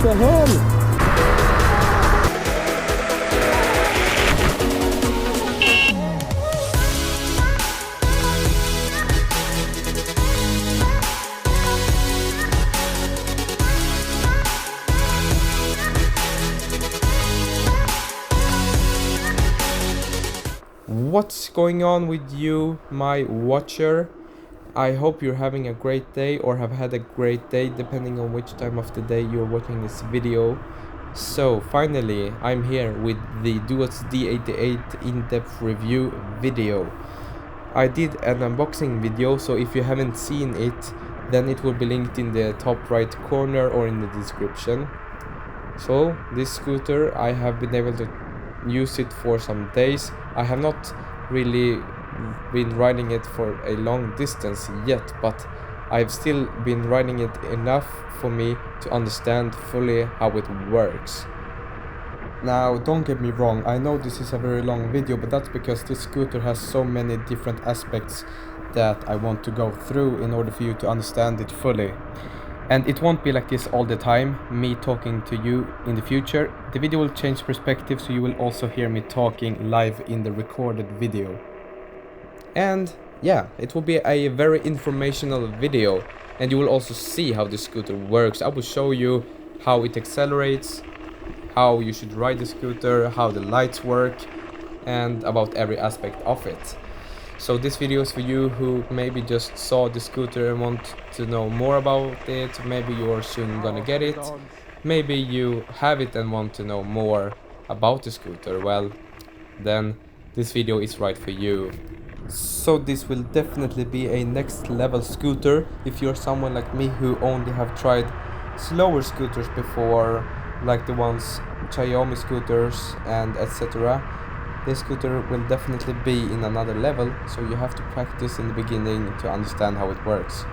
the hell? What's going on with you, my watcher? I hope you're having a great day or have had a great day, depending on which time of the day you're watching this video. So finally, I'm here with the Duotts D88 in-depth review video. I did an unboxing video, so if you haven't seen it, then it will be linked in the top right corner or in the description. So this scooter, I have been able to use it for some days. I have not really been riding it for a long distance yet, but I've still been riding it enough for me to understand fully how it works. Now, don't get me wrong, I know this is a very long video, but that's because this scooter has so many different aspects that I want to go through in order for you to understand it fully. And it won't be like this all the time, me talking to you in the future. The video will change perspective, so you will also hear me talking live in the recorded video. And yeah, it will be a very informational video, and you will also see how the scooter works. I will show you how it accelerates, how you should ride the scooter, how the lights work, and about every aspect of it. So this video is for you who maybe just saw the scooter and want to know more about it. Maybe you're soon gonna get it. Maybe you have it and want to know more about the scooter. Well, then this video is right for you. So this will definitely be a next level scooter if you're someone like me who only have tried slower scooters before, like the ones Xiaomi scooters and etc. This scooter will definitely be in another level, so you have to practice in the beginning to understand how it works.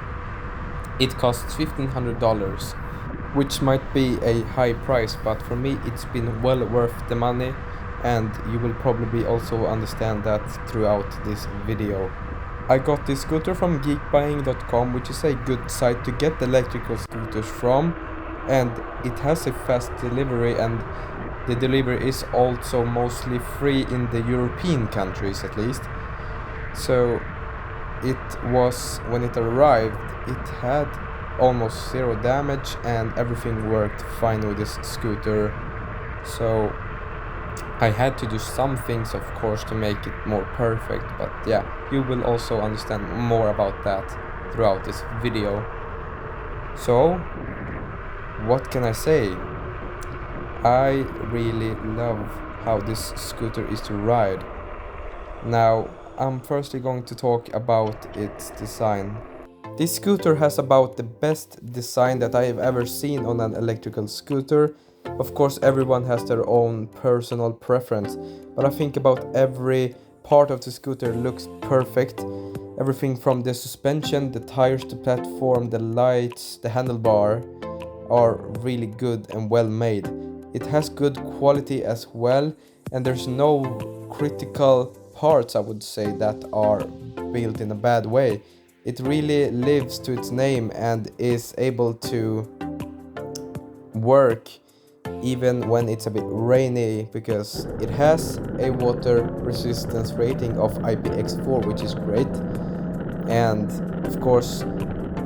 It costs $1,500, which might be a high price, but for me it's been well worth the money, and you will probably also understand that throughout this video. I got this scooter from geekbuying.com, which is a good site to get electrical scooters from, and it has a fast delivery, and the delivery is also mostly free in the European countries at least. So it was, when it arrived, it had almost zero damage and everything worked fine with this scooter. So I had to do some things, of course, to make it more perfect, but yeah, you will also understand more about that throughout this video. So what can I say? I really love how this scooter is to ride. Now, I'm firstly going to talk about its design. This scooter has about the best design that I have ever seen on an electrical scooter. Of course, everyone has their own personal preference, but I think about every part of the scooter looks perfect. Everything from the suspension, the tires, the platform, the lights, the handlebar are really good and well made. It has good quality as well, and there's no critical parts, I would say, that are built in a bad way. It really lives to its name and is able to work even when it's a bit rainy, because it has a water resistance rating of IPX4, which is great. And of course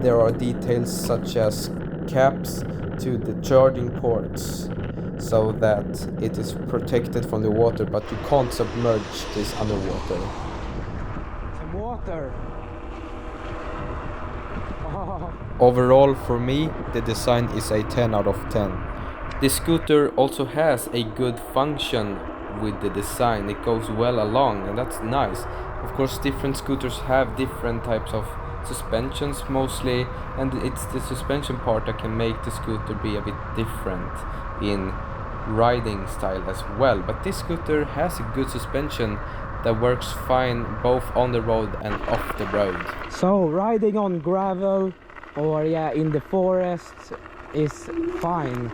there are details such as caps to the charging ports, so that it is protected from the water, but you can't submerge this underwater. Some water. Overall, for me, the design is a 10 out of 10. The scooter also has a good function with the design. It goes well along, and that's nice. Of course, different scooters have different types of suspensions mostly, and it's the suspension part that can make the scooter be a bit different in riding style as well. But this scooter has a good suspension that works fine both on the road and off the road. So riding on gravel or in the forest is fine.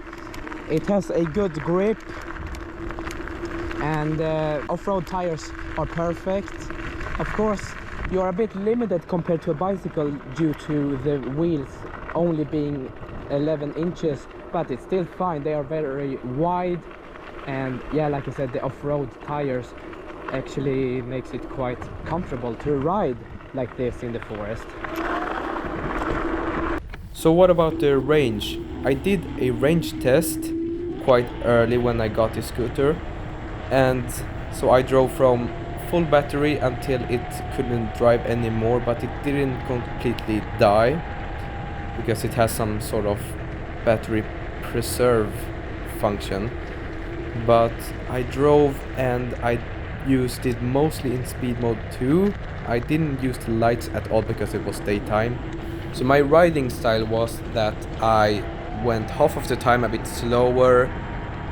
It has a good grip, and off-road tires are perfect. Of course, you're a bit limited compared to a bicycle due to the wheels only being 11 inches, but it's still fine. They are very wide, and yeah, like I said, the off-road tires actually makes it quite comfortable to ride like this in the forest. So what about the range? I did a range test quite early when I got the scooter, and so I drove from full battery until it couldn't drive anymore, but it didn't completely die because it has some sort of battery preserve function. But I drove and I used it mostly in speed mode too. I didn't use the lights at all because it was daytime. So my riding style was that I went half of the time a bit slower,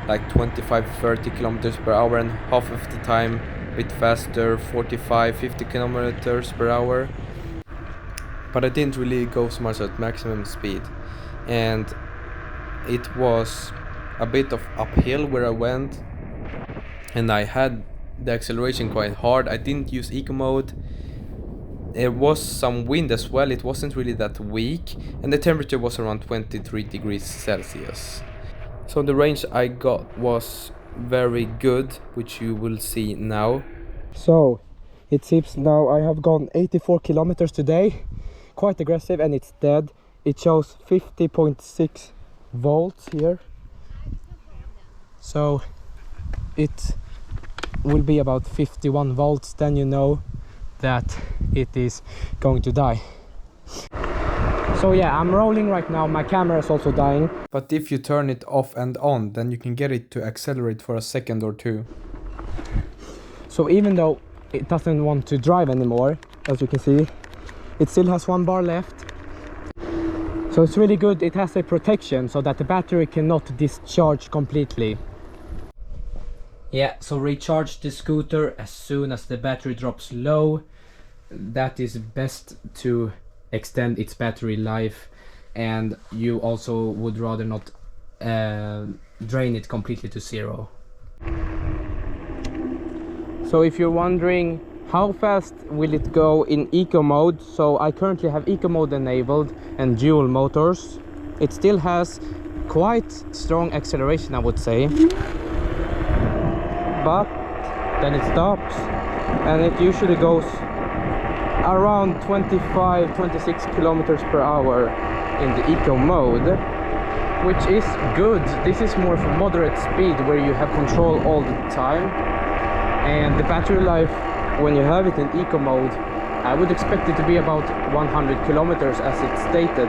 like 25-30 kilometers per hour, and half of the time a bit faster, 45-50 kilometers per hour. But I didn't really go so much at maximum speed, and it was a bit of uphill where I went, and I had the acceleration quite hard. I didn't use eco mode. There was some wind as well. It wasn't really that weak, and the temperature was around 23 degrees Celsius. So the range I got was very good, which you will see now. So it seems now I have gone 84 kilometers today, quite aggressive, and it's dead. It shows 50.6 volts here, so it will be about 51 volts, then you know that it is going to die. So yeah, I'm rolling right now, my camera is also dying. But if you turn it off and on, then you can get it to accelerate for a second or two. So even though it doesn't want to drive anymore, as you can see, it still has 1 bar left. So it's really good, it has a protection so that the battery cannot discharge completely. Yeah, so recharge the scooter as soon as the battery drops low. That is best to extend its battery life, and you also would rather not drain it completely to zero. So if you're wondering how fast will it go in eco mode, so I currently have eco mode enabled and dual motors. It still has quite strong acceleration, I would say, but then it stops and it usually goes around 25-26 kilometers per hour in the eco mode, which is good. This is more for moderate speed where you have control all the time, and the battery life when you have it in eco mode, I would expect it to be about 100 kilometers as it's stated,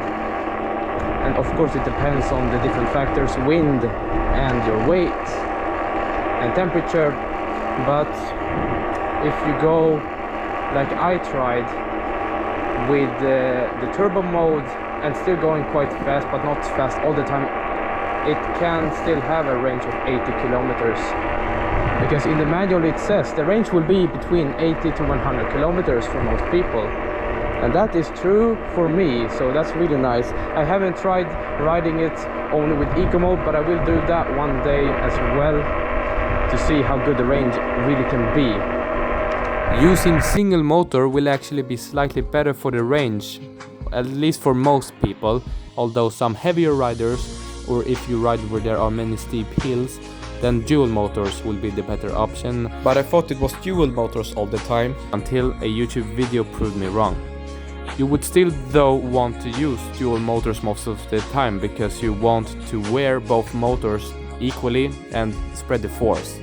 and of course it depends on the different factors, wind and your weight and temperature. But if you go like I tried with the turbo mode and still going quite fast, but not fast all the time, it can still have a range of 80 kilometers, because in the manual it says the range will be between 80 to 100 kilometers for most people, and that is true for me, so that's really nice. I haven't tried riding it only with eco mode, but I will do that one day as well to see how good the range really can be. Using single motor will actually be slightly better for the range, at least for most people, although some heavier riders, or if you ride where there are many steep hills, then dual motors will be the better option. But I thought it was dual motors all the time, until a YouTube video proved me wrong. You would still though want to use dual motors most of the time, because you want to wear both motors equally and spread the force.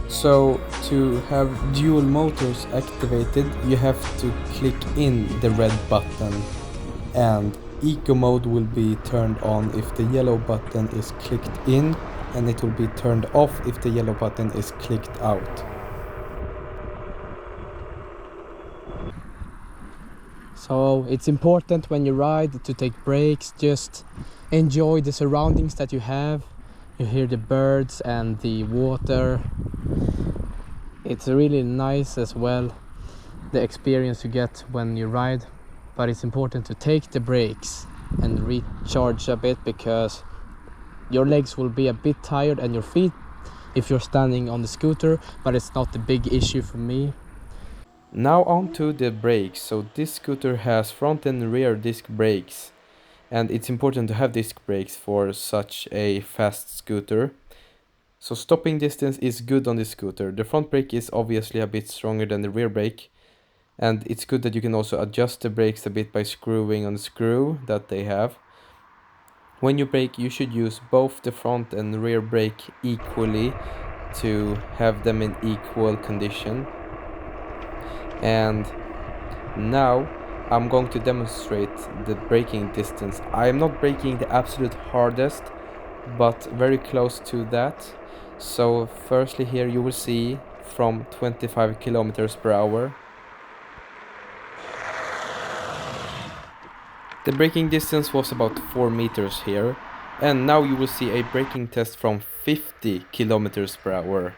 So to have dual motors activated, you have to click in the red button, and eco mode will be turned on if the yellow button is clicked in, and it will be turned off if the yellow button is clicked out. So it's important when you ride to take breaks, just enjoy the surroundings that you have. You hear the birds and the water. It's really nice as well, the experience you get when you ride, but it's important to take the breaks and recharge a bit, because your legs will be a bit tired and your feet if you're standing on the scooter, but it's not a big issue for me. Now on to the brakes. So this scooter has front and rear disc brakes, and it's important to have disc brakes for such a fast scooter. So stopping distance is good on this scooter. The front brake is obviously a bit stronger than the rear brake, and it's good that you can also adjust the brakes a bit by screwing on the screw that they have. When you brake, you should use both the front and rear brake equally to have them in equal condition. And now I'm going to demonstrate the braking distance. I am not braking the absolute hardest, but very close to that. So firstly here you will see from 25 kilometers per hour. The braking distance was about 4 meters here, and now you will see a braking test from 50 kilometers per hour.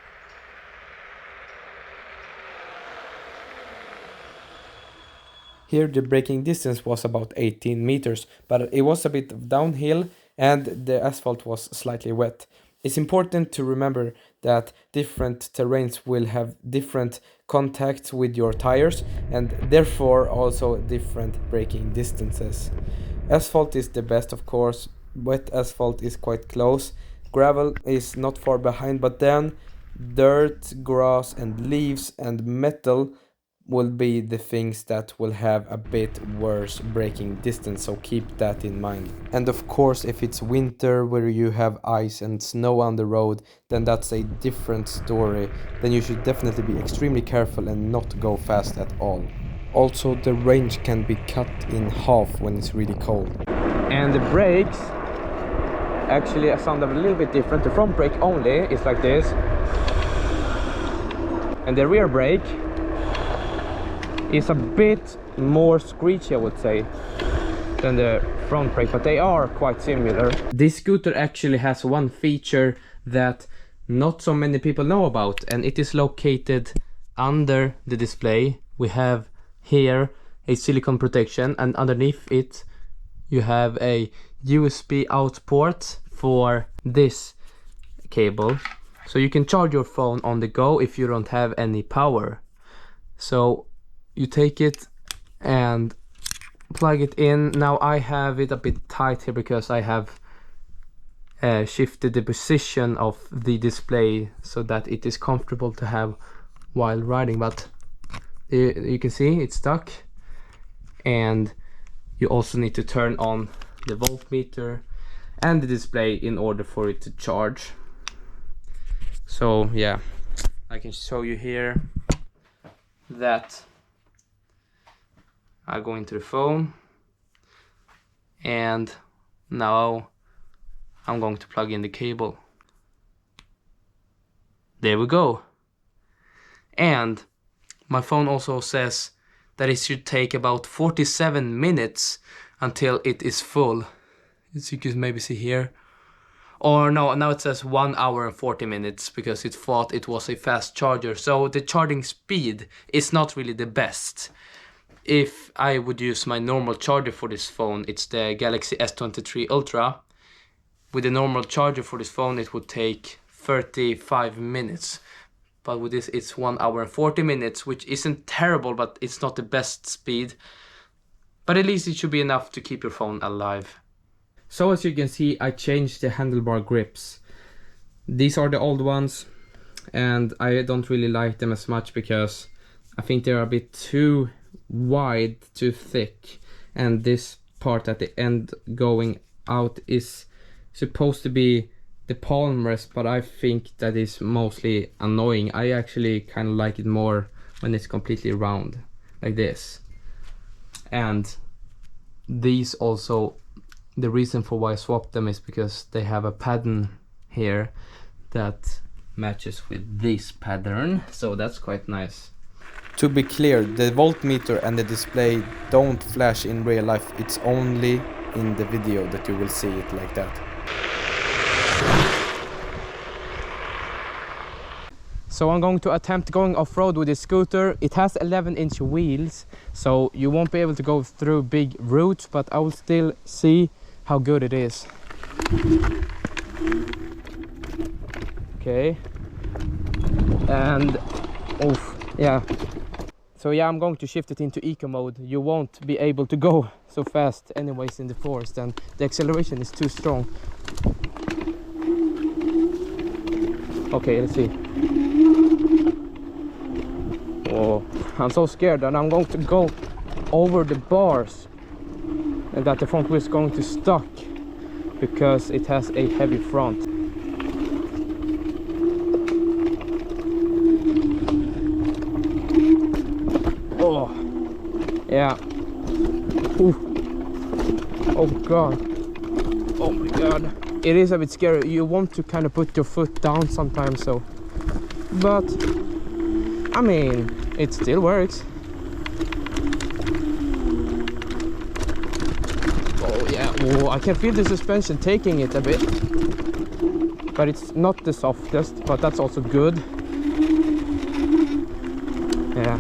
Here the braking distance was about 18 meters, but it was a bit downhill and the asphalt was slightly wet. It's important to remember that different terrains will have different contacts with your tires and therefore also different braking distances. Asphalt is the best, of course. Wet asphalt is quite close. Gravel is not far behind, but then dirt, grass and leaves and metal will be the things that will have a bit worse braking distance, so keep that in mind. And of course, if it's winter where you have ice and snow on the road, then that's a different story. Then you should definitely be extremely careful and not go fast at all. Also, the range can be cut in half when it's really cold. And the brakes actually sound a little bit different. The front brake only is like this, and the rear brake is a bit more screechy, I would say, than the front brake, but they are quite similar. This scooter actually has one feature that not so many people know about, and it is located under the display. We have here a silicone protection, and underneath it you have a USB out port for this cable, so you can charge your phone on the go if you don't have any power. So you take it and plug it in. Now I have it a bit tight here because I have shifted the position of the display so that it is comfortable to have while riding, but you can see it's stuck. And you also need to turn on the voltmeter and the display in order for it to charge. So yeah, I can show you here that I go into the phone, and now I'm going to plug in the cable. There we go. And my phone also says that it should take about 47 minutes until it is full, as you can maybe see here. Or no, now it says 1 hour and 40 minutes because it thought it was a fast charger. So the charging speed is not really the best. If I would use my normal charger for this phone, it's the Galaxy S23 Ultra. With a normal charger for this phone, it would take 35 minutes. But with this, it's 1 hour and 40 minutes, which isn't terrible, but it's not the best speed. But at least it should be enough to keep your phone alive. So as you can see, I changed the handlebar grips. These are the old ones, and I don't really like them as much because I think they're a bit too wide, too thick, and this part at the end going out is supposed to be the palm rest, but I think that is mostly annoying. I actually kind of like it more when it's completely round like this. And these also, the reason for why I swapped them is because they have a pattern here that matches with this pattern, so that's quite nice. To be clear, the voltmeter and the display don't flash in real life, it's only in the video that you will see it like that. So I'm going to attempt going off-road with this scooter. It has 11-inch wheels, so you won't be able to go through big routes, but I will still see how good it is. Okay. And oof, yeah. So yeah, I'm going to shift it into eco mode. You won't be able to go so fast anyways in the forest, and the acceleration is too strong. Okay, let's see. Oh, I'm so scared, and I'm going to go over the bars and that the front wheel is going to stuck because it has a heavy front. Oh, yeah. Ooh. Oh god. Oh my god. It is a bit scary. You want to kind of put your foot down sometimes, so. But I mean, it still works. Oh yeah. Oh, I can feel the suspension taking it a bit. But it's not the softest, but that's also good. Yeah.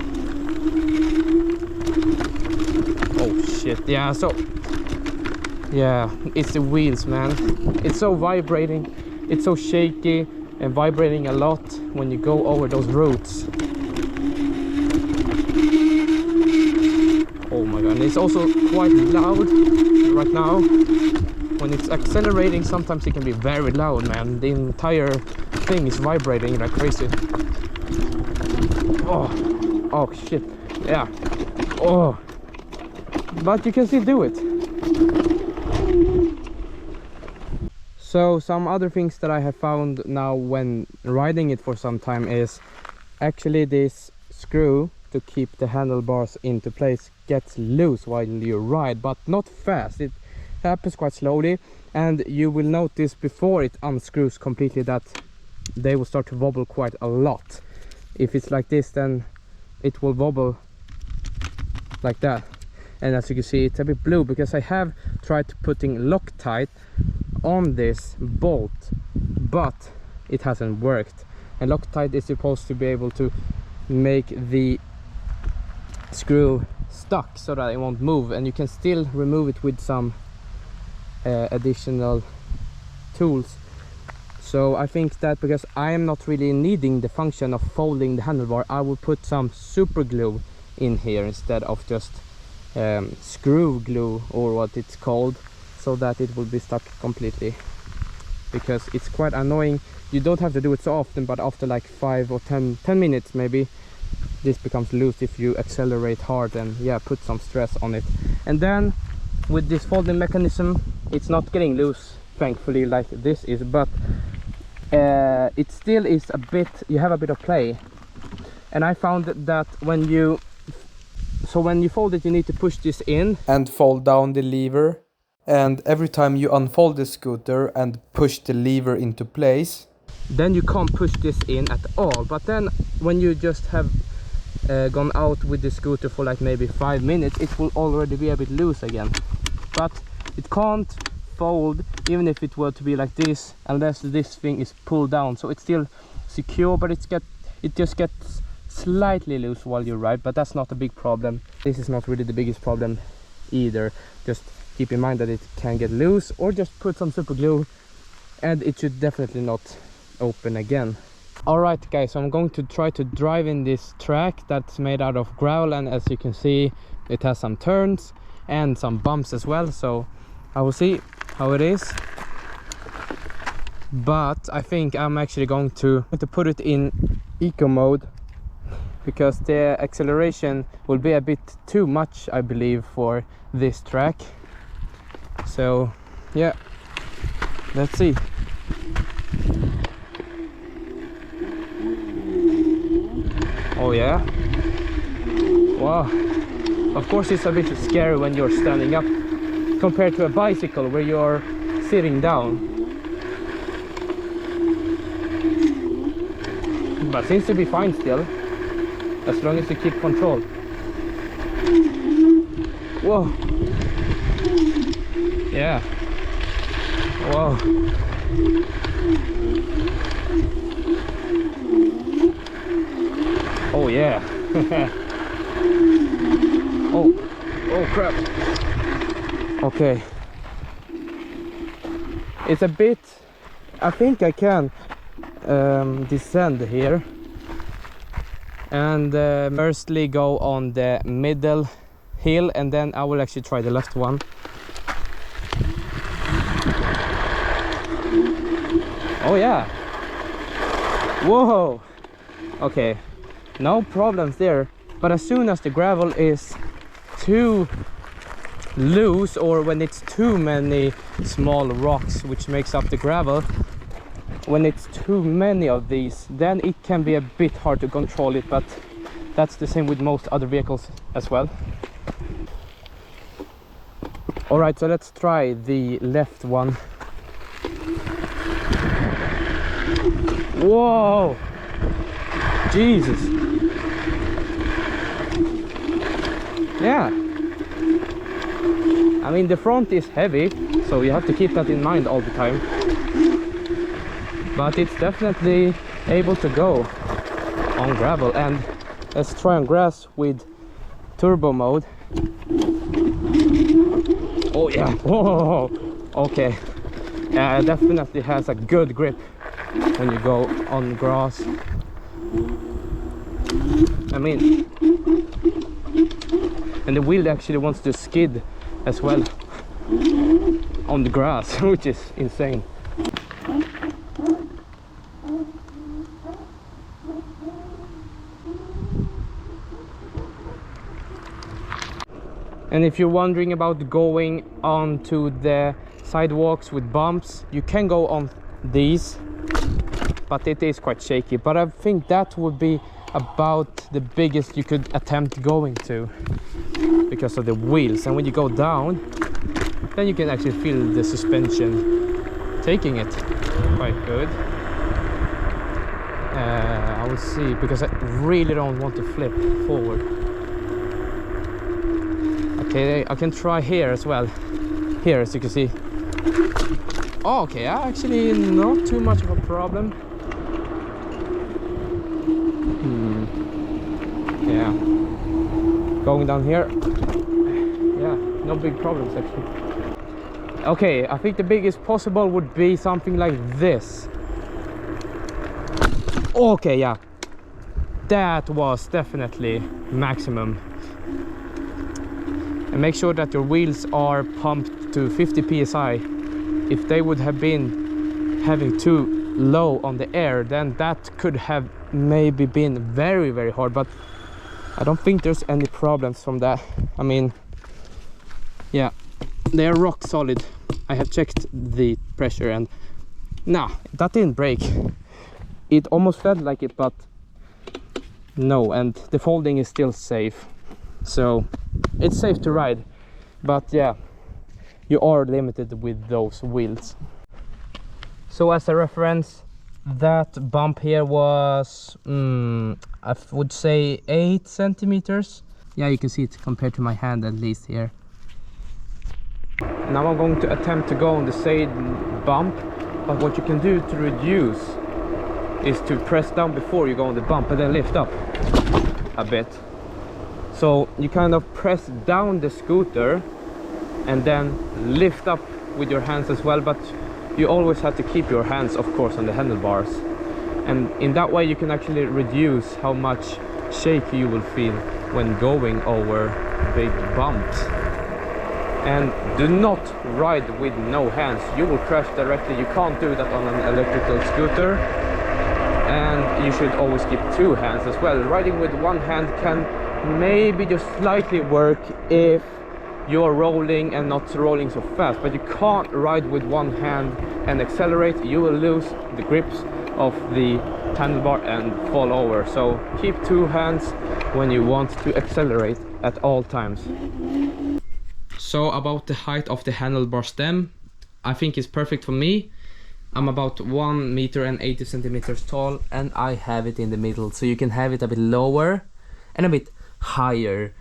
Oh shit. Yeah, so yeah, it's the wheels, man. It's so vibrating. It's so shaky and vibrating a lot when you go over those roads. Oh my god, and it's also quite loud right now. When it's accelerating, sometimes it can be very loud, man. The entire thing is vibrating like crazy. Oh shit, yeah. Oh, but you can still do it. So some other things that I have found now when riding it for some time is actually this screw to keep the handlebars into place gets loose while you ride, but not fast. It happens quite slowly, and you will notice before it unscrews completely that they will start to wobble quite a lot. If it's like this, then it will wobble like that. And as you can see, it's a bit blue because I have tried putting Loctite on this bolt, but it hasn't worked. And Loctite is supposed to be able to make the screw stuck so that it won't move, and you can still remove it with some additional tools. So I think that because I am not really needing the function of folding the handlebar, I will put some super glue in here instead of just screw glue, or what it's called, so that it will be stuck completely, because it's quite annoying. You don't have to do it so often, but after like 5 or 10 minutes maybe, this becomes loose if you accelerate hard and yeah, put some stress on it. And then with this folding mechanism, it's not getting loose, thankfully, like this is, but it still is a bit, you have a bit of play. And I found that when you fold it, you need to push this in and fold down the lever, and every time you unfold the scooter and push the lever into place, then you can't push this in at all. But then when you just have gone out with the scooter for like maybe 5 minutes, it will already be a bit loose again. But it can't fold even if it were to be like this, unless this thing is pulled down. So it's still secure, but it just gets slightly loose while you ride, but that's not a big problem. This is not really the biggest problem either. Just keep in mind that it can get loose, or just put some super glue and it should definitely not open again. Alright guys, so I'm going to try to drive in this track that's made out of gravel, and as you can see, it has some turns and some bumps as well, so I will see how it is. But I think I'm actually going to put it in eco mode, because the acceleration will be a bit too much, I believe, for this track. So yeah, let's see. Oh yeah, wow. Of course it's a bit scary when you're standing up compared to a bicycle where you're sitting down, but seems to be fine still, as long as you keep control. Whoa. Yeah. Whoa. Oh yeah. Oh crap. Okay. It's a bit, I think I can descend here. and firstly go on the middle hill, and then I will actually try the left one. Oh yeah, whoa, okay, no problems there. But as soon as the gravel is too loose, or when it's too many small rocks which makes up the gravel, when it's too many of these, then it can be a bit hard to control it, but that's the same with most other vehicles as well. All right, so let's try the left one. Whoa, Jesus. Yeah, I mean the front is heavy, so you have to keep that in mind all the time, but it's definitely able to go on gravel. And let's try on grass with turbo mode. Oh yeah, whoa, okay, yeah, it definitely has a good grip when you go on grass. I mean, and the wheel actually wants to skid as well on the grass, which is insane. And if you're wondering about going onto the sidewalks with bumps, you can go on these, but it is quite shaky. But I think that would be about the biggest you could attempt going to, because of the wheels. And when you go down, then you can actually feel the suspension taking it quite good. I will see, because I really don't want to flip forward. Okay, I can try here as well. Here, as you can see. Oh, okay, actually not too much of a problem. Yeah, going down here, yeah, no big problems actually. Okay, I think the biggest possible would be something like this. Okay, yeah, that was definitely maximum. And make sure that your wheels are pumped to 50 psi. If they would have been having too low on the air, then that could have maybe been very, very hard, but I don't think there's any problems from that. I mean, yeah, they are rock solid. I have checked the pressure, and nah, that didn't break. It almost felt like it, but no, and the folding is still safe, so it's safe to ride. But yeah, you are limited with those wheels. So as a reference, that bump here was I would say 8 centimeters. Yeah, you can see it compared to my hand, at least here. Now I'm going to attempt to go on the side bump, but what you can do to reduce is to press down before you go on the bump and then lift up a bit. So you kind of press down the scooter and then lift up with your hands as well, but you always have to keep your hands, of course, on the handlebars. And in that way you can actually reduce how much shake you will feel when going over big bumps. And do not ride with no hands, you will crash directly. You can't do that on an electrical scooter. And you should always keep 2 hands as well. Riding with one hand can maybe just slightly work if you're rolling and not rolling so fast, but you can't ride with one hand and accelerate. You will lose the grips of the handlebar and fall over. So keep 2 hands when you want to accelerate at all times. So about the height of the handlebar stem, I think it's perfect for me. I'm about 1 meter and 80 centimeters tall, and I have it in the middle, so you can have it a bit lower and a bit higher.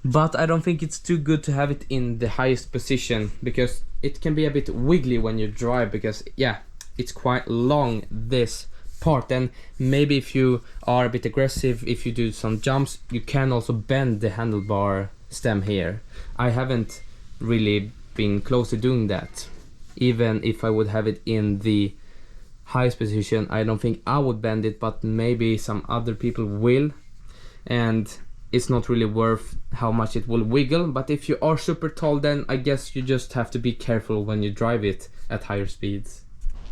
But I don't think it's too good to have it in the highest position, because it can be a bit wiggly when you drive, because yeah, it's quite long, this part. And maybe if you are a bit aggressive, if you do some jumps, you can also bend the handlebar stem here. I haven't really been close to doing that. Even if I would have it in the highest position, I don't think I would bend it, but maybe some other people will. and it's not really worth how much it will wiggle. But if you are super tall, then I guess you just have to be careful when you drive it at higher speeds.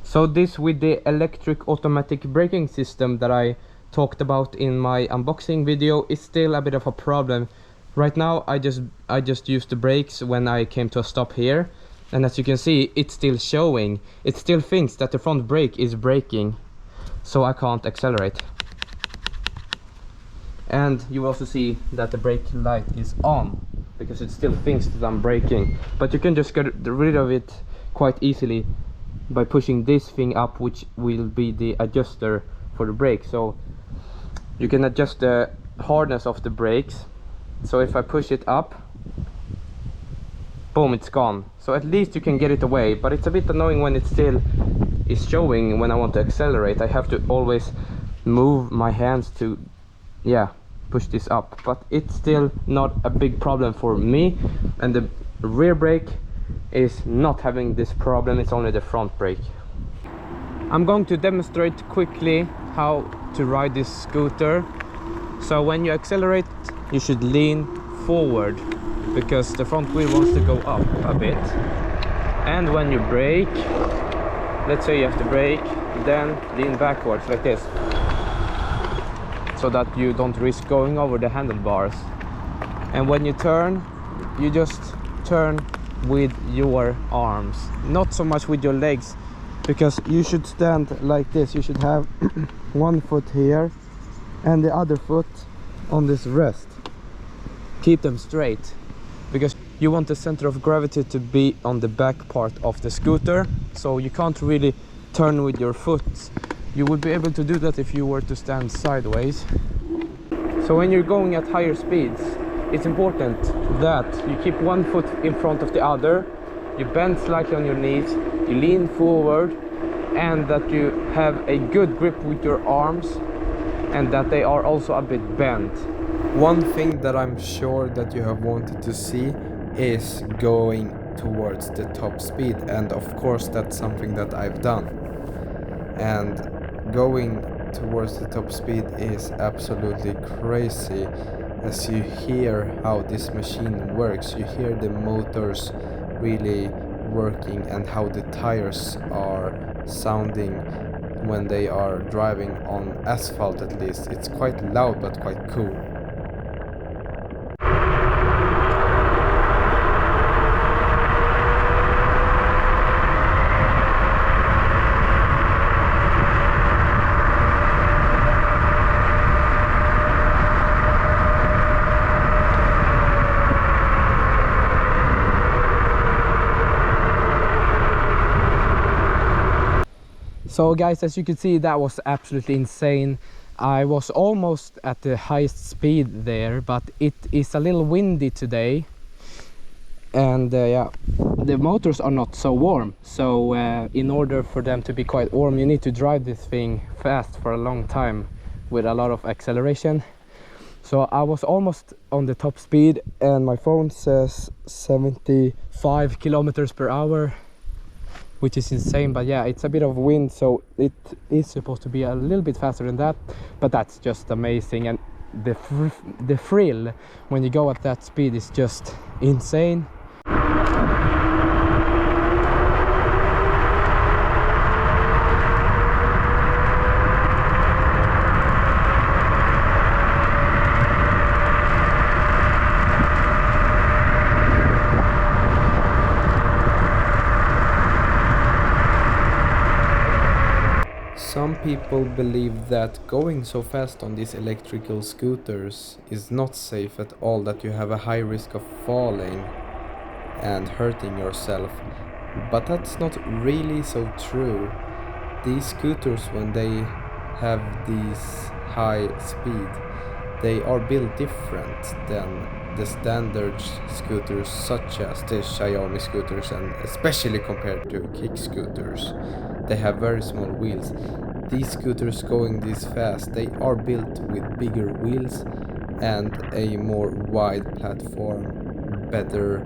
So this with the electric automatic braking system that I talked about in my unboxing video is still a bit of a problem. Right now I just used the brakes when I came to a stop here, and as you can see, it's still showing. It still thinks that the front brake is braking, so I can't accelerate. And you also see that the brake light is on because it still thinks that I'm braking. But you can just get rid of it quite easily by pushing this thing up, which will be the adjuster for the brake. So you can adjust the hardness of the brakes. So if I push it up, boom, it's gone. So at least you can get it away, but it's a bit annoying when it still is showing. When I want to accelerate, I have to always move my hands to, yeah, push this up. But it's still not a big problem for me, and the rear brake is not having this problem. It's only the front brake. I'm going to demonstrate quickly how to ride this scooter. So when you accelerate, you should lean forward because the front wheel wants to go up a bit. And when you brake, let's say you have to brake, then lean backwards like this, so that you don't risk going over the handlebars. And when you turn, you just turn with your arms, not so much with your legs, because you should stand like this. You should have one foot here and the other foot on this rest. Keep them straight, because you want the center of gravity to be on the back part of the scooter, so you can't really turn with your foot. You would be able to do that if you were to stand sideways. So when you're going at higher speeds, it's important that you keep one foot in front of the other, you bend slightly on your knees, you lean forward, and that you have a good grip with your arms, and that they are also a bit bent. One thing that I'm sure that you have wanted to see is going towards the top speed, and of course that's something that I've done. And going towards the top speed is absolutely crazy. As you hear how this machine works, you hear the motors really working and how the tires are sounding when they are driving on asphalt. At least it's quite loud but quite cool. So guys, as you can see, that was absolutely insane. I was almost at the highest speed there, but it is a little windy today, and yeah, the motors are not so warm. So in order for them to be quite warm, you need to drive this thing fast for a long time with a lot of acceleration. So I was almost on the top speed, and my phone says 75 kilometers per hour, which is insane. But yeah, it's a bit of wind, so it is supposed to be a little bit faster than that, but that's just amazing. And the thrill when you go at that speed is just insane. Some people believe that going so fast on these electrical scooters is not safe at all, that you have a high risk of falling and hurting yourself. But that's not really so true. These scooters, when they have these high speed, they are built different than the standard scooters, such as the Xiaomi scooters, and especially compared to kick scooters. They have very small wheels. These scooters going this fast, they are built with bigger wheels and a more wide platform, better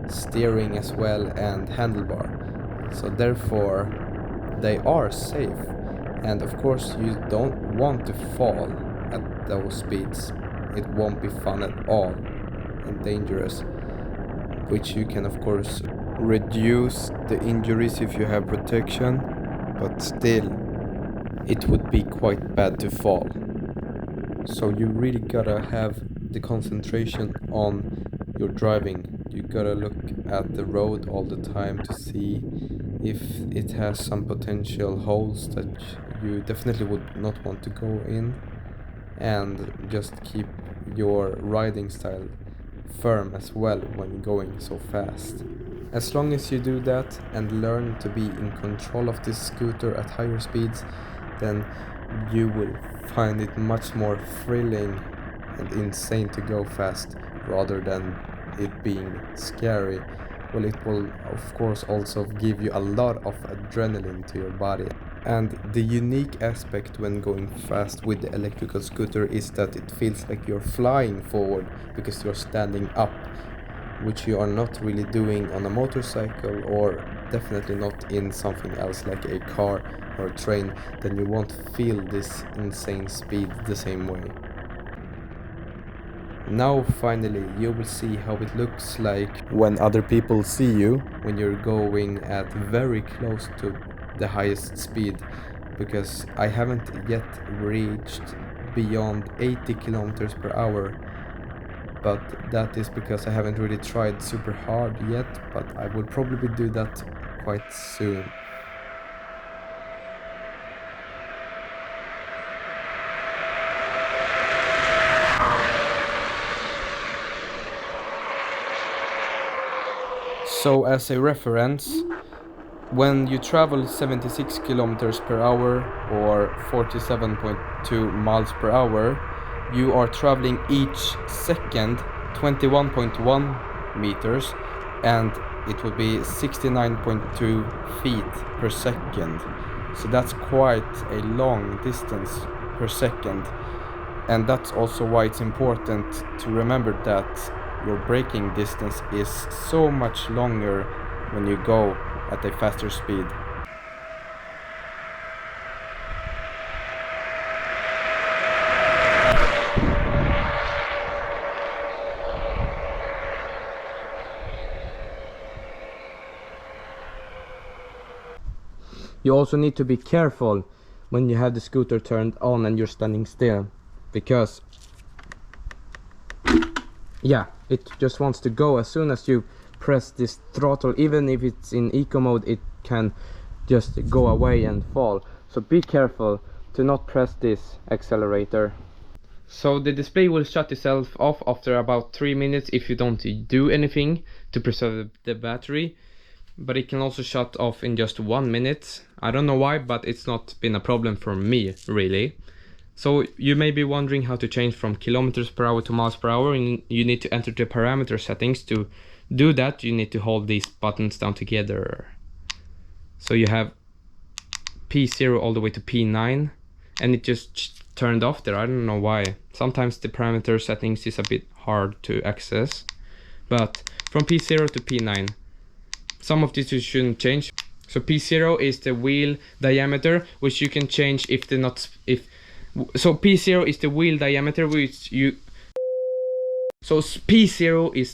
steering as well, and handlebar. So therefore they are safe, and of course you don't want to fall at those speeds. it won't be fun at all and dangerous, which you can of course reduce the injuries if you have protection, but still it would be quite bad to fall. So you really gotta have the concentration on your driving. You gotta look at the road all the time to see if it has some potential holes that you definitely would not want to go in, and just keep your riding style firm as well when going so fast. As long as you do that and learn to be in control of this scooter at higher speeds, then you will find it much more thrilling and insane to go fast rather than it being scary. Well, it will of course also give you a lot of adrenaline to your body. And the unique aspect when going fast with the electrical scooter is that it feels like you're flying forward because you're standing up, which you are not really doing on a motorcycle, or definitely not in something else like a car or a train. Then you won't feel this insane speed the same way. Now finally you will see how it looks like when other people see you when you're going at very close to the highest speed, because I haven't yet reached beyond 80 kilometers per hour, but that is because I haven't really tried super hard yet, but I will probably do that quite soon. So as a reference, when you travel 76 kilometers per hour or 47.2 miles per hour, you are traveling each second 21.1 meters, and it will be 69.2 feet per second. So that's quite a long distance per second. And that's also why it's important to remember that your braking distance is so much longer when you go at a faster speed. You also need to be careful when you have the scooter turned on and you're standing still, because yeah, it just wants to go as soon as you press this throttle. Even if it's in eco mode, it can just go away and fall. So be careful to not press this accelerator. So the display will shut itself off after about 3 minutes if you don't do anything to preserve the battery, but it can also shut off in just 1 minute. I don't know why, but it's not been a problem for me really. So you may be wondering how to change from kilometers per hour to miles per hour, and you need to enter the parameter settings. To do that, you need to hold these buttons down together. So you have P0 all the way to P9, and it just turned off there. I don't know why. Sometimes the parameter settings is a bit hard to access, but from P0 to P9, some of these you shouldn't change. So P0 is the wheel diameter, which you can change if the not so P0 is the wheel diameter, which you P0 is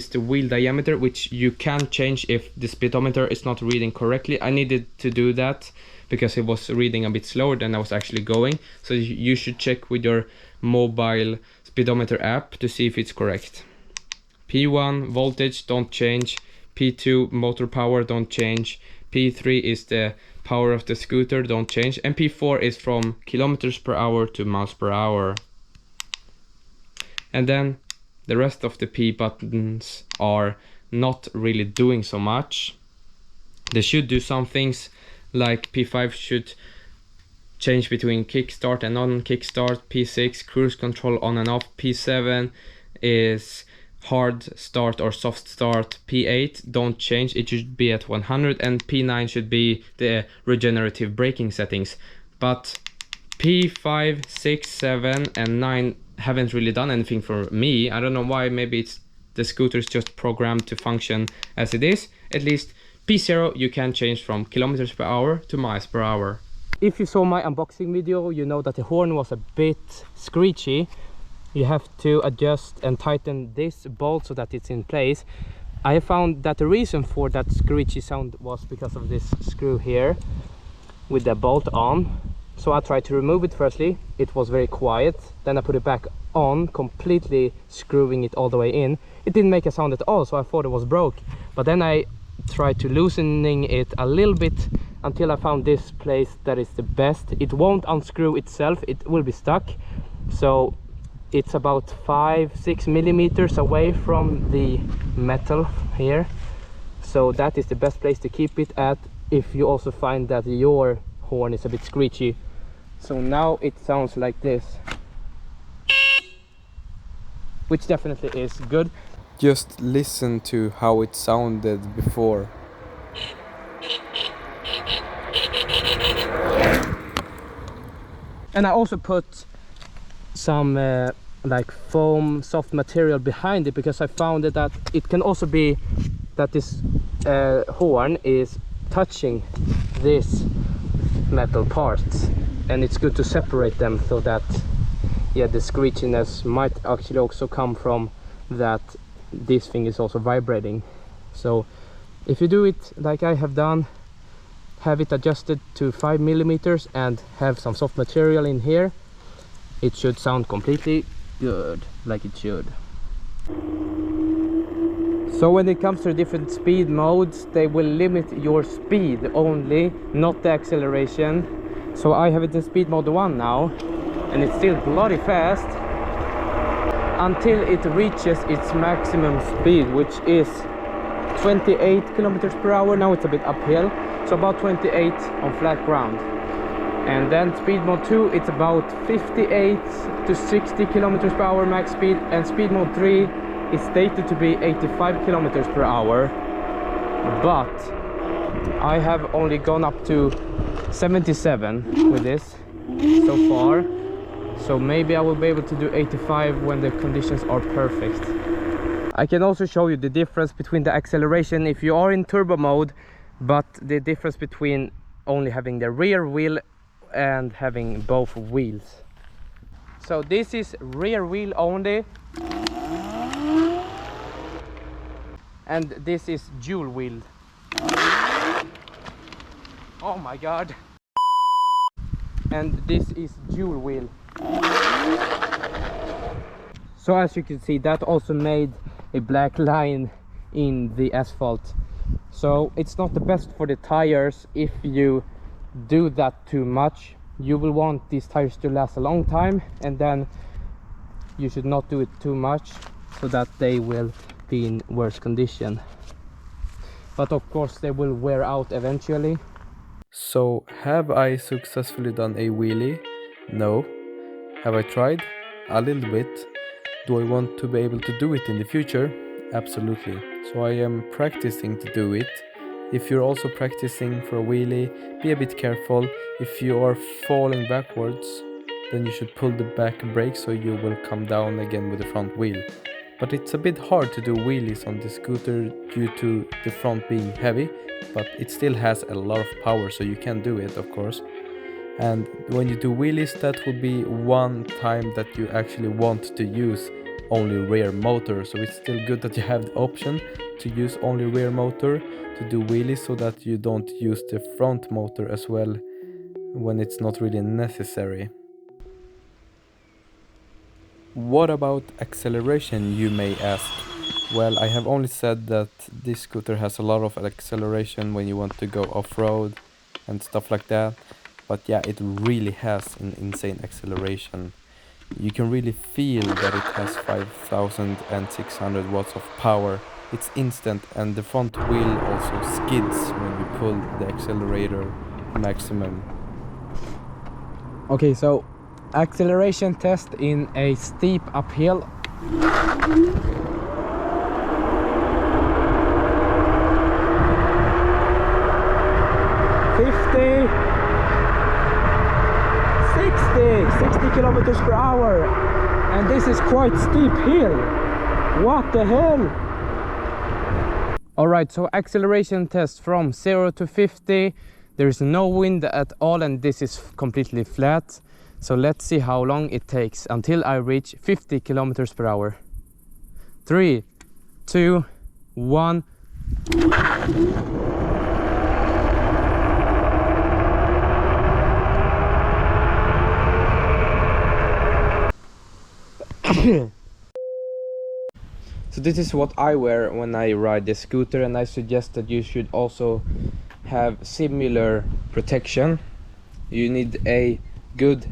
the wheel diameter, which you can change if the speedometer is not reading correctly. I needed to do that because it was reading a bit slower than I was actually going. So you should check with your mobile speedometer app to see if it's correct. P1 voltage, don't change. P2 motor power, don't change. P3 is the power of the scooter, don't change. And P4 is from kilometers per hour to miles per hour. And then the rest of the P buttons are not really doing so much. They should do some things, like P5 should change between kickstart and non-kickstart. P6 cruise control on and off. P7 is hard start or soft start. P8 don't change, it should be at 100, and P9 should be the regenerative braking settings. But P5, 6, 7 and 9 haven't really done anything for me. I don't know why. Maybe it's the scooter is just programmed to function as it is. At least P0 you can change from kilometers per hour to miles per hour. if you saw my unboxing video, you know that the horn was a bit screechy. You have to adjust and tighten this bolt so that it's in place. I found that the reason for that screechy sound was because of this screw here with the bolt on. So I tried to remove it firstly. It was very quiet. Then I put it back on, completely screwing it all the way in. It didn't make a sound at all, so I thought it was broke. But then I tried to loosening it a little bit until I found this place that is the best. It won't unscrew itself, it will be stuck. So it's about 5-6 millimeters away from the metal here. So that is the best place to keep it at if you also find that your horn is a bit screechy. So now it sounds like this, which definitely is good. Just listen to how it sounded before. And I also put some like foam soft material behind it, because I found that it can also be that this horn is touching this metal parts, and it's good to separate them so that, yeah, the screechiness might actually also come from that this thing is also vibrating. So if you do it like I have done, have it adjusted to 5 millimeters and have some soft material in here, it should sound completely good, like it should. So when it comes to different speed modes, they will limit your speed only, not the acceleration. So I have it in speed mode 1 now, and it's still bloody fast until it reaches its maximum speed, which is 28 kilometers per hour. Now it's a bit uphill, so about 28 on flat ground. And then speed mode 2, it's about 58 to 60 kilometers per hour max speed, and speed mode 3 is stated to be 85 kilometers per hour, but I have only gone up to 77 with this so far. So maybe I will be able to do 85 when the conditions are perfect. I can also show you the difference between the acceleration if you are in turbo mode, but the difference between only having the rear wheel and having both wheels. So this is rear wheel only, and this is dual wheel. Oh my god. And this is dual wheel. So as you can see, that also made a black line in the asphalt. So it's not the best for the tires. If you do that too much, you will want these tires to last a long time, and then you should not do it too much so that they will be in worse condition. But of course they will wear out eventually. So, have I successfully done a wheelie? No. Have I tried? A little bit. Do I want to be able to do it in the future? Absolutely. So I am practicing to do it. If you're also practicing for a wheelie, be a bit careful. If you are falling backwards, then you should pull the back brake so you will come down again with the front wheel. But it's a bit hard to do wheelies on the scooter due to the front being heavy, but it still has a lot of power, so you can do it, of course. And when you do wheelies, that will be one time that you actually want to use only rear motor. So it's still good that you have the option to use only rear motor to do wheelies, so that you don't use the front motor as well when it's not really necessary. What about acceleration, you may ask? Well, I have only said that this scooter has a lot of acceleration when you want to go off-road and stuff like that. But yeah, it really has an insane acceleration. You can really feel that it has 5,600 watts of power. It's instant, and the front wheel also skids when you pull the accelerator maximum. Okay, so acceleration test in a steep uphill. 50, 60 kilometers per hour, and this is quite steep hill. What the hell? All right, so acceleration test from 0 to 50. There is no wind at all, and this is completely flat. So let's see how long it takes until I reach 50 kilometers per hour. 3, 2, 1. So this is what I wear when I ride the scooter, and I suggest that you should also have similar protection. You need a good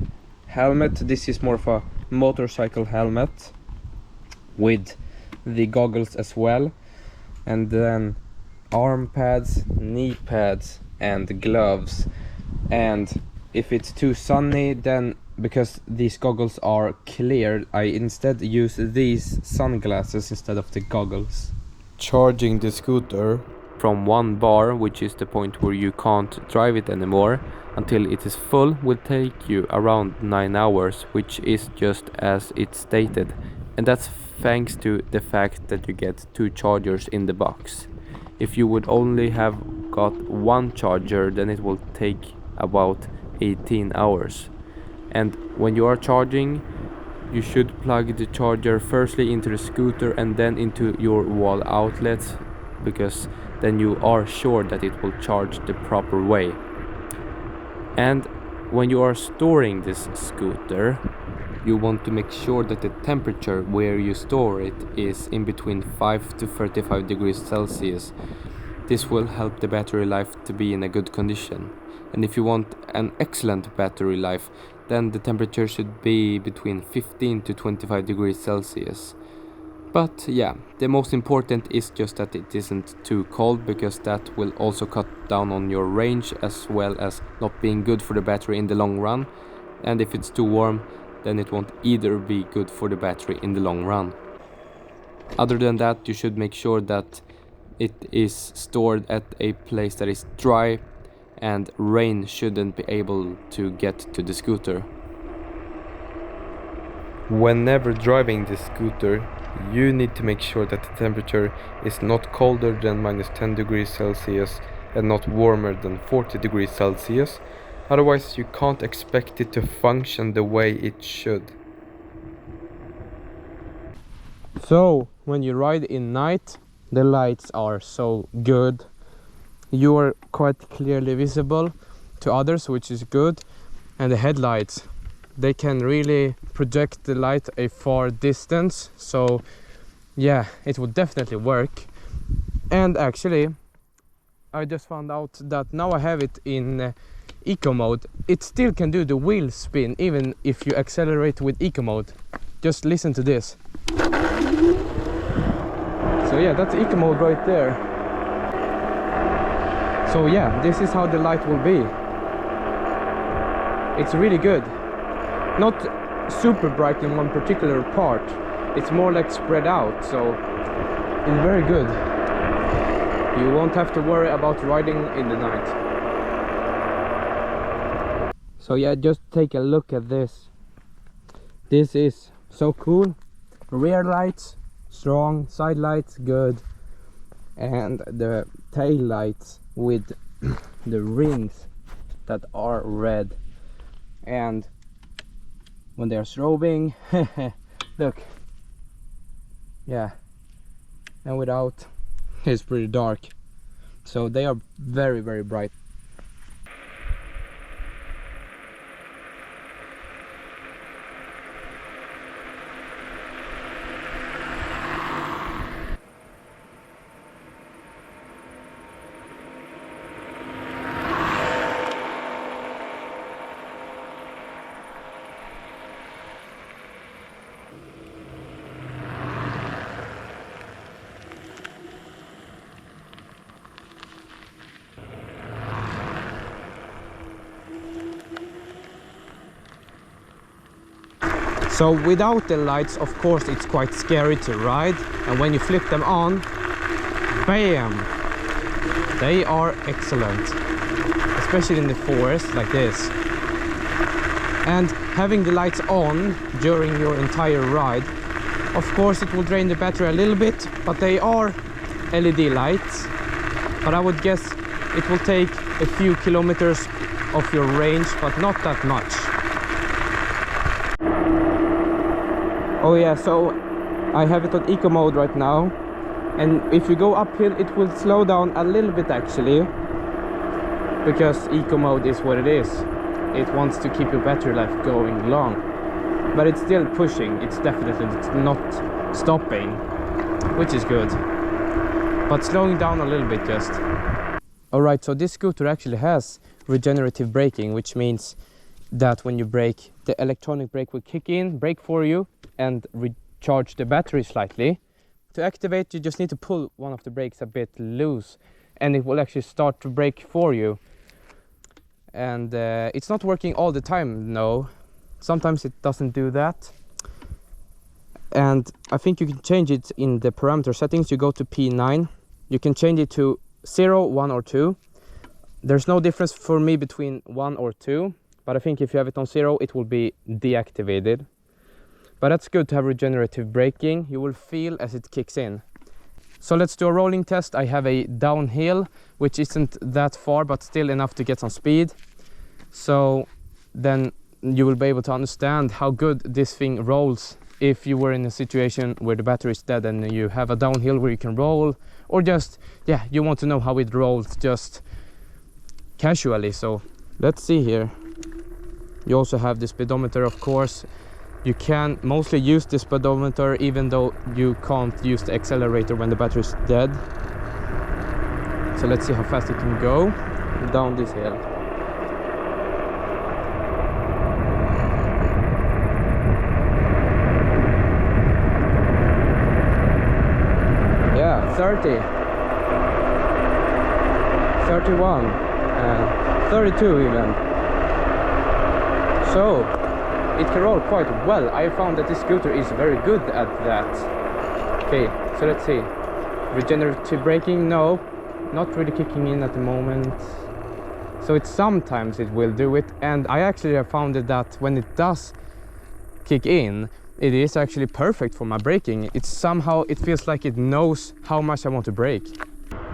helmet. This is more of a motorcycle helmet with the goggles as well, and then arm pads, knee pads, and gloves. And if it's too sunny, then because these goggles are clear, I instead use these sunglasses instead of the goggles. Charging the scooter from one bar, which is the point where you can't drive it anymore, until it is full will take you around 9 hours, which is just as it's stated, and that's thanks to the fact that you get 2 chargers in the box. If you would only have got 1 charger, then it will take about 18 hours. And when you are charging, you should plug the charger firstly into the scooter and then into your wall outlets, because then you are sure that it will charge the proper way. And when you are storing this scooter, you want to make sure that the temperature where you store it is in between 5 to 35 degrees Celsius. This will help the battery life to be in a good condition. And if you want an excellent battery life, then the temperature should be between 15 to 25 degrees Celsius. But yeah, the most important is just that it isn't too cold, because that will also cut down on your range, as well as not being good for the battery in the long run. And if it's too warm, then it won't either be good for the battery in the long run. Other than that, you should make sure that it is stored at a place that is dry, and rain shouldn't be able to get to the scooter. Whenever driving the scooter, you need to make sure that the temperature is not colder than -10 degrees Celsius and not warmer than 40 degrees Celsius. Otherwise, you can't expect it to function the way it should. So when you ride in night, the lights are so good. You are quite clearly visible to others, which is good. And the headlights, they can really project the light a far distance. So yeah, it would definitely work. And actually, I just found out that now I have it in eco mode. It still can do the wheel spin even if you accelerate with eco mode. Just listen to this. So yeah, that's eco mode right there. So yeah, this is how the light will be. It's really good. Not super bright in one particular part. It's more like spread out, so it's very good. You won't have to worry about riding in the night. So yeah, just take a look at this. This is so cool. Rear lights, strong. Side lights, good. And the tail lights with the rings that are red. And when they are strobing, look. Yeah. And without, it's pretty dark. So they are very, very bright. So without the lights, of course, it's quite scary to ride, and when you flip them on, bam, they are excellent, especially in the forest like this. And having the lights on during your entire ride, of course it will drain the battery a little bit, but they are LED lights. But I would guess it will take a few kilometers of your range, but not that much. Oh yeah, so I have it on eco mode right now, and if you go uphill it will slow down a little bit actually, because eco mode is what it is. It wants to keep your battery life going long, but it's still pushing. It's not stopping, which is good, but slowing down a little bit just. Alright, so this scooter actually has regenerative braking, which means that when you brake, the electronic brake will kick in, brake for you, and recharge the battery slightly. To activate, you just need to pull one of the brakes a bit loose, and it will actually start to brake for you. And it's not working all the time, no. Sometimes it doesn't do that. And I think you can change it in the parameter settings. You go to P9. You can change it to 0, 1 or 2. There's no difference for me between 1 or 2. But I think if you have it on 0, it will be deactivated. But that's good to have regenerative braking. You will feel as it kicks in. So let's do a rolling test. I have a downhill, which isn't that far, but still enough to get some speed. So then you will be able to understand how good this thing rolls if you were in a situation where the battery is dead and you have a downhill where you can roll, or just, yeah, you want to know how it rolls just casually. So let's see here. You also have the speedometer, of course. You can mostly use the speedometer even though you can't use the accelerator when the battery is dead. So let's see how fast it can go down this hill. Yeah, 30, 31, 32 even. So it can roll quite well. I found that this scooter is very good at that. Okay, so let's see. Regenerative braking, no, not really kicking in at the moment. So it's sometimes it will do it, and I actually have found that when it does kick in, it is actually perfect for my braking. It's somehow, it feels like it knows how much I want to brake.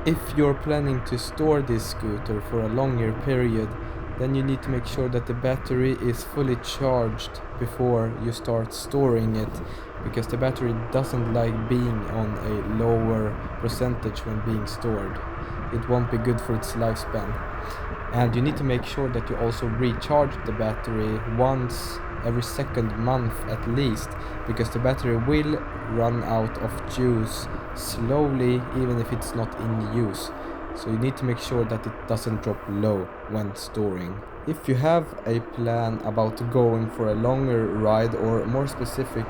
If you're planning to store this scooter for a longer period, then you need to make sure that the battery is fully charged before you start storing it, because the battery doesn't like being on a lower percentage when being stored. It won't be good for its lifespan. And you need to make sure that you also recharge the battery once every second month at least, because the battery will run out of juice slowly even if it's not in use. So you need to make sure that it doesn't drop low when storing. If you have a plan about going for a longer ride, or more specific,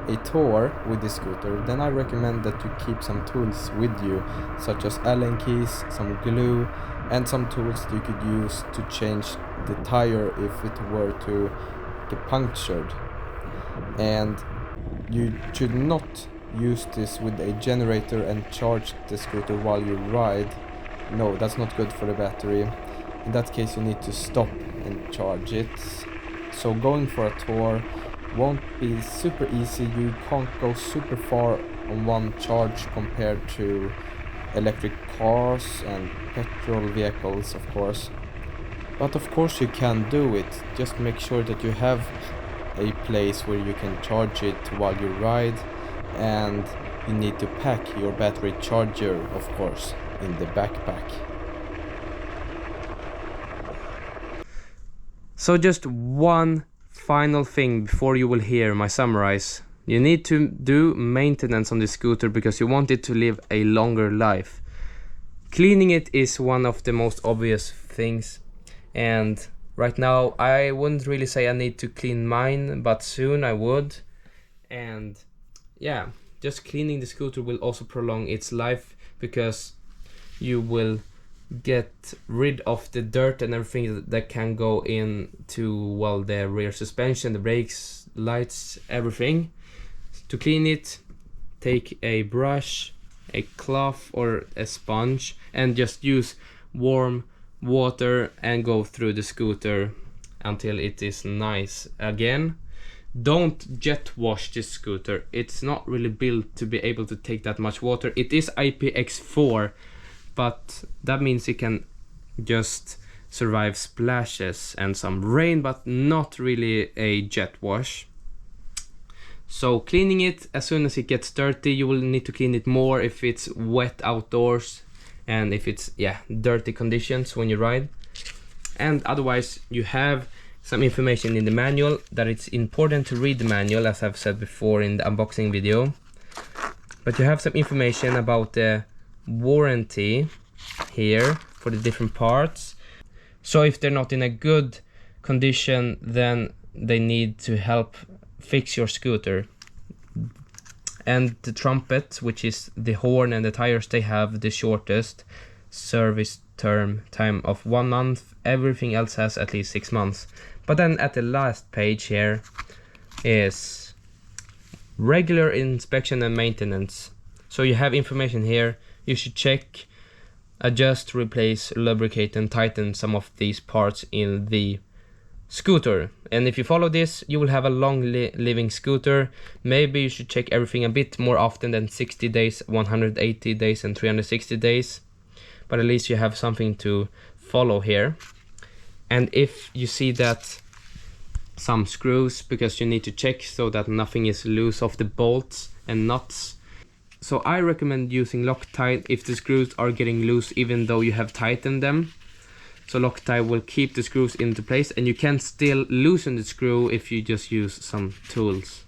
a tour with the scooter, then I recommend that you keep some tools with you, such as Allen keys, some glue, and some tools that you could use to change the tire if it were to get punctured. And you should not use this with a generator and charge the scooter while you ride. No, that's not good for the battery. In that case you need to stop and charge it. So going for a tour won't be super easy. You can't go super far on one charge compared to electric cars and petrol vehicles, of course. But of course you can do it. Just make sure that you have a place where you can charge it while you ride, and you need to pack your battery charger, of course, in the backpack. So just one final thing before you will hear my summarize. You need to do maintenance on the scooter because you want it to live a longer life. Cleaning it is one of the most obvious things, and right now I wouldn't really say I need to clean mine, but soon I would. And yeah, just cleaning the scooter will also prolong its life, because you will get rid of the dirt and everything that can go into, well, the rear suspension, the brakes, lights, everything. To clean it, take a brush, a cloth or a sponge, and just use warm water and go through the scooter until it is nice again. Don't jet wash this scooter. It's not really built to be able to take that much water. It is IPX4, but that means it can just survive splashes and some rain, but not really a jet wash. So cleaning it, as soon as it gets dirty, you will need to clean it more if it's wet outdoors and if it's dirty conditions when you ride. And otherwise, you have some information in the manual that it's important to read the manual, as I've said before in the unboxing video. But you have some information about the warranty here for the different parts. So if they're not in a good condition, then they need to help fix your scooter. And the trumpet, which is the horn, and the tires, they have the shortest service time of 1 month. Everything else has at least 6 months. But then at the last page here is regular inspection and maintenance. So you have information here. You should check, adjust, replace, lubricate and tighten some of these parts in the scooter. And if you follow this, you will have a long living scooter. Maybe you should check everything a bit more often than 60 days, 180 days and 360 days. But at least you have something to follow here. And if you see that some screws, because you need to check so that nothing is loose off the bolts and nuts. So I recommend using Loctite if the screws are getting loose even though you have tightened them. So Loctite will keep the screws into place, and you can still loosen the screw if you just use some tools.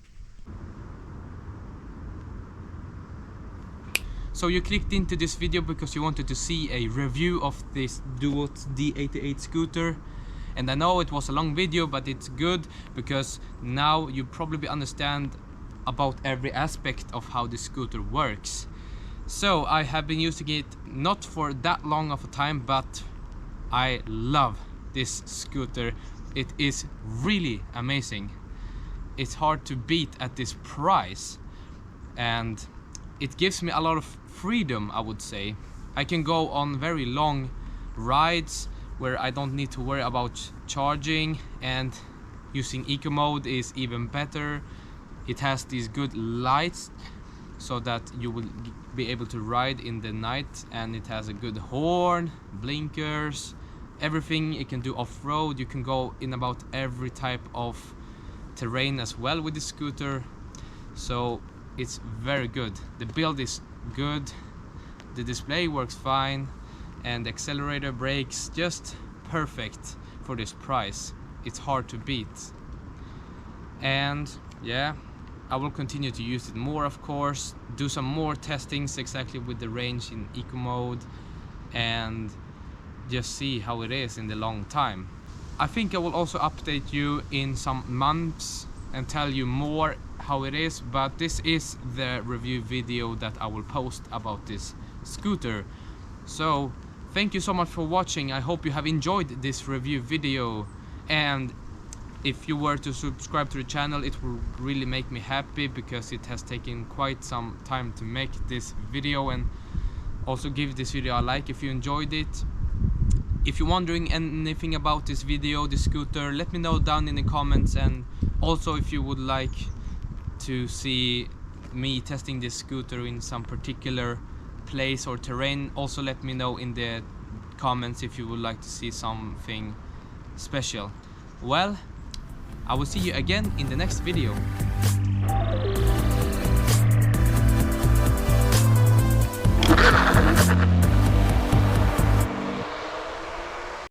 So you clicked into this video because you wanted to see a review of this Duotts D88 scooter. And I know it was a long video, but it's good because now you probably understand about every aspect of how the scooter works. So I have been using it not for that long of a time, but I love this scooter. It is really amazing. It's hard to beat at this price, and it gives me a lot of freedom, I would say. I can go on very long rides where I don't need to worry about charging, and using eco mode is even better. It has these good lights so that you will be able to ride in the night, and it has a good horn, blinkers, everything. It can do off-road. You can go in about every type of terrain as well with the scooter. So it's very good. The build is good, the display works fine, and the accelerator brakes just perfect for this price. It's hard to beat. And yeah, I will continue to use it more, of course, do some more testings exactly with the range in eco mode, and just see how it is in the long time. I think I will also update you in some months and tell you more how it is, but this is the review video that I will post about this scooter. So thank you so much for watching. I hope you have enjoyed this review video, and if you were to subscribe to the channel, it will really make me happy because it has taken quite some time to make this video. And also give this video a like if you enjoyed it. If you're wondering anything about this video, the scooter, let me know down in the comments. And also if you would like to see me testing this scooter in some particular place or terrain, also let me know in the comments if you would like to see something special. Well, I will see you again in the next video.